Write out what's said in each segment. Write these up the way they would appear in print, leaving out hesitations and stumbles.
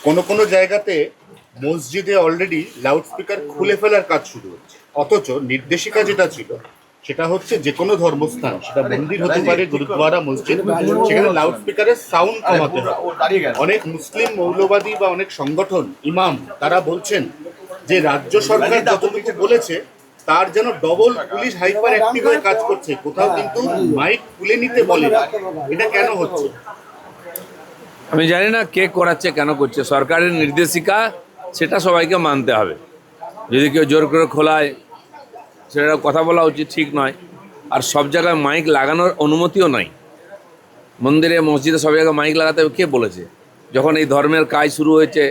কোনো কোনো জায়গাতে মসজিদে অলরেডি লাউডস্পিকার খুলে ফেলার কাজ শুরু হচ্ছে, অথচ নির্দেশিকা যেটা ছিল সেটা হচ্ছে যে কোনো ধর্মস্থান, সেটা মন্দির হতে পারে, গুরুদ্বারা, মসজিদ, সেখানে লাউডস্পিকারের সাউন্ড কমাতে হবে। অনেক মুসলিম মৌলবাদী বা অনেক সংগঠন, ইমাম, তারা বলছেন যে রাজ্য সরকার যতটুকু বলেছে তার যেন ডবল পুলিশ হাইপার অ্যাক্টিভ হয়ে কাজ করছে, কোথাও কিন্তু মাইক খুলে নিতে বলে না। এটা কেন হচ্ছে? আমি জানি না কে করাচ্ছে, কেন করছে। সরকারের নির্দেশিকা, সেটা সবাইকে মানতে হবে। যদি কেউ জোর করে খোলায়, সেটা কথা বলা উচিত, ঠিক নয়। আর সব জায়গায় মাইক লাগানোর অনুমতিও নাই। মন্দিরে, মসজিদে সব জায়গায় মাইক লাগাতে হবে কে বলেছে? যখন এই ধর্মের কাজ শুরু হয়েছে,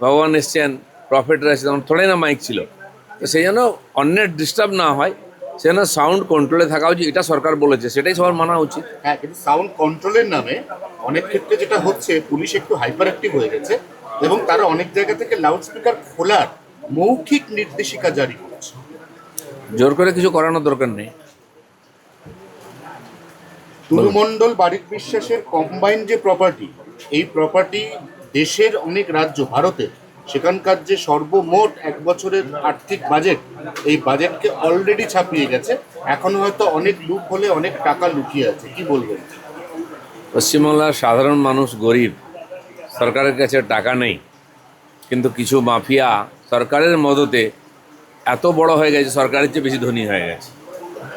ভগবান এসছেন, প্রফেটরা এসেছেন, তখন থোড়াই না মাইক ছিল। তো সেই জন্য অন্যের ডিস্টার্ব না হয়, সেজন্য সাউন্ড কন্ট্রোলে থাকা উচিত। এটা সরকার বলেছে, সেটাই সবার মানা উচিত। হ্যাঁ, কিন্তু সাউন্ড কন্ট্রোলের নামে অনেক ক্ষেত্রে যেটা হচ্ছে, পুলিশ একটু হাইপার অ্যাক্টিভ হয়ে গেছে এবং তারা অনেক জায়গা থেকে লাউডস্পিকার খোলার মৌখিক নির্দেশিকা জারি করছে। জোর করে কিছু করানোর দরকার নেই। তুরুমণ্ডল বারিক বিশ্বাসের কম্বাইন যে প্রপার্টি, এই প্রপার্টি দেশের অনেক রাজ্য, ভারতের, সেখানকার যে সর্বমোট এক বছরের আর্থিক বাজেট, এই বাজেটকে অলরেডি ছাপিয়ে গেছে। এখন হয়তো অনেক লুপ হলে অনেক টাকা লুকিয়ে আছে, কি বলবেন? পশ্চিমবাংলার সাধারণ মানুষ গরিব, সরকারের কাছে টাকা নেই, কিন্তু কিছু মাফিয়া সরকারের মদতে এত বড় হয়ে গেছে, সরকারের চেয়ে বেশি ধনী হয়ে গেছে।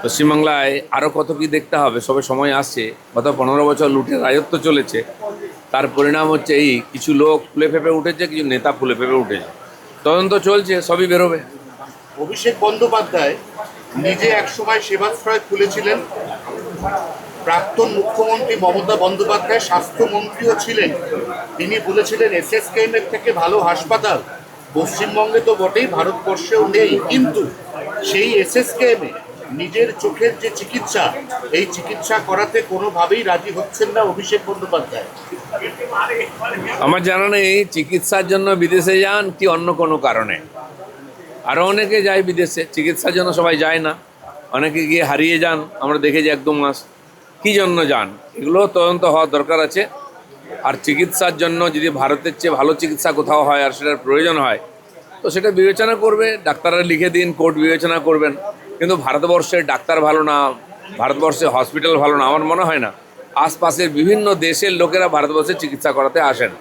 পশ্চিমবাংলায় আরও কত কি দেখতে হবে, সবে সময় আসছে। গত 15 বছর লুটের রাজত্ব চলেছে, তার পরিণাম হচ্ছে এই কিছু লোক ফুলে ফেপে উঠেছে, কিছু নেতা ফুলে ফেপে উঠেছে। তদন্ত চলছে, সবই বেরোবে। অভিষেক বন্দ্যোপাধ্যায় নিজে একসময় সেবাশ্রয় খুলেছিলেন। প্রাক্তন মুখ্যমন্ত্রী মমতা বন্দ্যোপাধ্যায় স্বাস্থ্যমন্ত্রীও ছিলেন। তিনি বলেছিলেন এসএসকেএম এর থেকে ভালো হাসপাতাল পশ্চিমবঙ্গে তো বটেই, ভারতবর্ষেও নেই। কিন্তু সেই এসএসকেএম এ নিজের চোখের যে চিকিৎসা, এই চিকিৎসা করাতে কোনোভাবেই রাজি হচ্ছেন না অভিষেক বন্দ্যোপাধ্যায়। আমার জানা নেই চিকিৎসার জন্য বিদেশে যান কি অন্য কোনো কারণে। আরও অনেকে যায় বিদেশে চিকিৎসার জন্য, সবাই যায় না। অনেকে গিয়ে হারিয়ে যান, আমরা দেখেছি 1-2 মাস। কী জন্য যান, এগুলো তদন্ত হওয়ার দরকার আছে। আর চিকিৎসার জন্য যদি ভারতের চেয়ে ভালো চিকিৎসা কোথাও হয় আর সেটার প্রয়োজন হয়, তো সেটা বিবেচনা করবে, ডাক্তাররা লিখে দিন, কোর্ট বিবেচনা করবেন। কিন্তু ভারতবর্ষের ডাক্তার ভালো না, ভারতবর্ষের হসপিটাল ভালো না, আমার মনে হয় না। আশপাশের বিভিন্ন দেশের লোকেরা ভারতবর্ষে চিকিৎসা করাতে আসেন,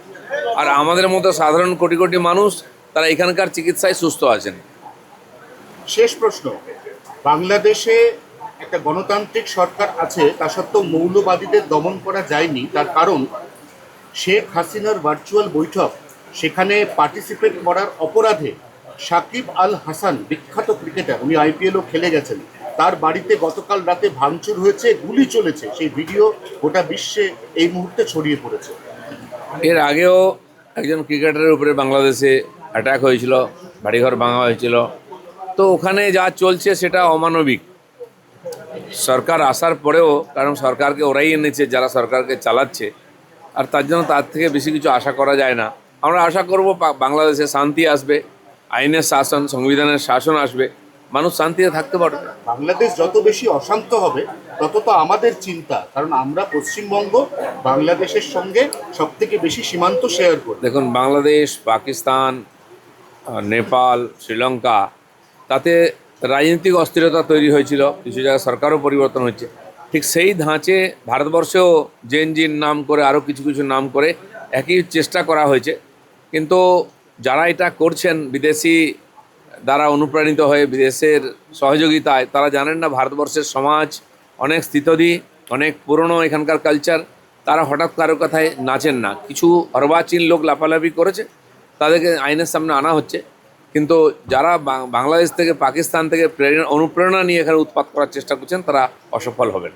আর আমাদের মতো সাধারণ কোটি কোটি মানুষ তারা এখানকার চিকিৎসায় সুস্থ আছেন। শেষ প্রশ্ন, বাংলাদেশে একটা গণতান্ত্রিক সরকার আছে, তা সত্ত্বেও মৌলবাদীদের দমন করা যায়নি। তার কারণ শেখ হাসিনার ভার্চুয়াল বৈঠক, সেখানে পার্টিসিপেট করার অপরাধে সাকিব আল হাসান, বিখ্যাত ক্রিকেটার, উনি আইপিএলও খেলে গেছেন, তার বাড়িতে গতকাল রাতে ভাঙচুর হয়েছে, গুলি চলেছে। সেই ভিডিও গোটা বিশ্বে এই মুহূর্তে ছড়িয়ে পড়েছে। এর আগেও একজন ক্রিকেটারের উপরে বাংলাদেশে অ্যাটাক হয়েছিল, বাড়িঘর ভাঙা হয়েছিল। তো ওখানে যা চলছে সেটা অমানবিক। সরকার আসার পরেও, কারণ সরকারকে ওরাই এনেছে যারা সরকারকে চালাচ্ছে, আর তার জন্য তার থেকে বেশি কিছু আশা করা যায় না। আমরা আশা করব বাংলাদেশে শান্তি আসবে, আইনের শাসন, সংবিধানের শাসন আসবে, মানুষ শান্তিতে থাকতে পারবে। বাংলাদেশ যত বেশি অশান্ত হবে তত তো আমাদের চিন্তা, কারণ আমরা পশ্চিমবঙ্গ বাংলাদেশের সঙ্গে সব থেকে বেশি সীমান্ত শেয়ার করি। দেখুন, বাংলাদেশ, পাকিস্তান, নেপাল, শ্রীলঙ্কা, তাতে রাজনৈতিক অস্থিরতা তৈরি হয়েছিল, কিছু জায়গায় সরকারও পরিবর্তন হচ্ছে। ঠিক সেই ধাঁচে ভারতবর্ষেও জেনজির নাম করে, আরও কিছু কিছু নাম করে একই চেষ্টা করা হয়েছে। কিন্তু যারা এটা করছেন বিদেশি দ্বারা অনুপ্রাণিত হয়ে, বিদেশের সহযোগিতায়, তারা জানেন না ভারতবর্ষের সমাজ অনেক স্থিতধী, অনেক পুরনো এখানকার কালচার। তারা হঠাৎ কারো কথায় নাচেন না। কিছু অর্বাচীন লোক লাফালাফি করেছে, তাদেরকে আইনের সামনে আনা হচ্ছে। কিন্তু যারা বাংলাদেশ থেকে, পাকিস্তান থেকে অনুপ্রেরণা নিয়ে এখানে উৎপাত করার চেষ্টা করছেন, তারা অসফল হবেন।